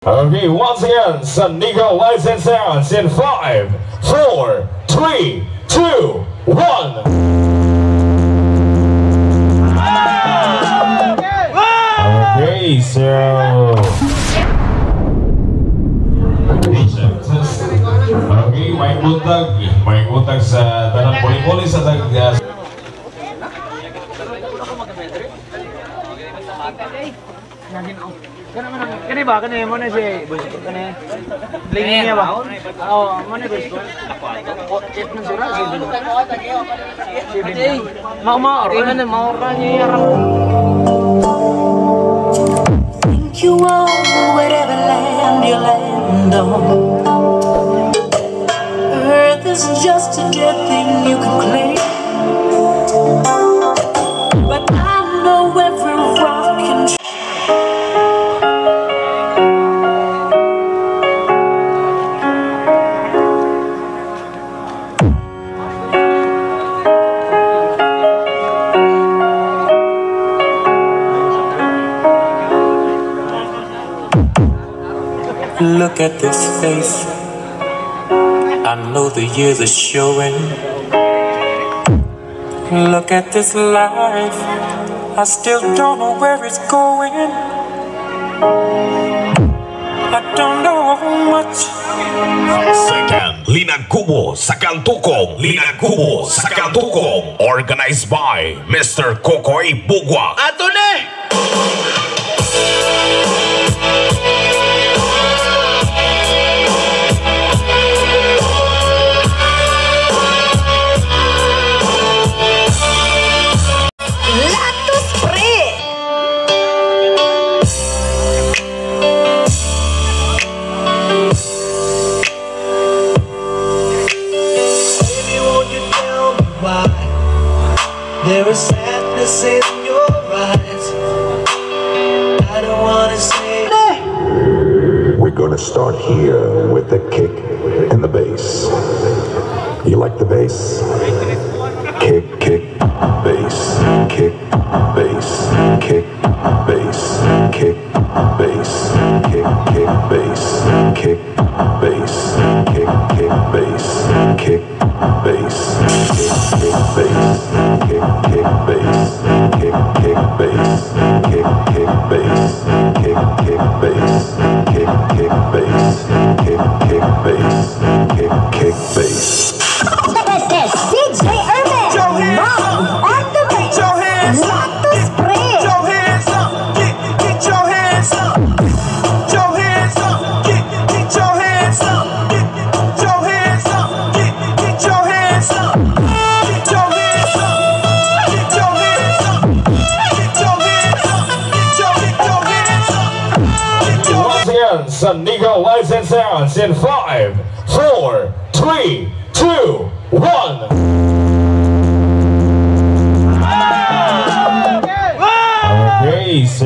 Okay, once again, SANICO lights and sounds in 5, 4, 3, 2, 1. Okay, so okay, main buntag sa tanang poli-poli sa tag. Kani ba? Kani mo na si boss ko kani. Blingy niya ba? Oo, mo na boss ko. Chip na sura si Bin. Si Bin. Mau ringan na mau niya yarang. Think you are whatever land you land on. Earth is just a dead thing you can claim. But I know every rock and look at this face. I know the years are showing. Look at this life. I still don't know where it's going. I don't know much. Second, Linagubo sa Cantucong. Linagubo sa Cantucong. Organized by Mr. Kokoy Bugwa. Ato na! There is sadness in your eyes. I don't wanna say. We're gonna start here with the kick and the bass. You like the bass? Kick, kick, bass, kick, bass, kick, bass, kick, bass, kick, kick, bass, kick, bass, kick, kick, bass, kick, bass, kick, kick, bass, kick, kick, bass, kick, kick, bass, kick, kick, bass, kick, kick, bass, kick, kick, bass, kick, kick, bass, kick, kick, bass. This is DJ Urban. Mom, on the beat. Get your hands up. Not the spray. Get your hands up. Get your hands up. Get your hands up. Get your hands up. Get your hands up. Get your hands up. Get your hands up. Get your hands up. Get your hands up. Get your hands up. Once again, SANICO lights and sounds in 5, 4, 3, 2, 1. Okay, so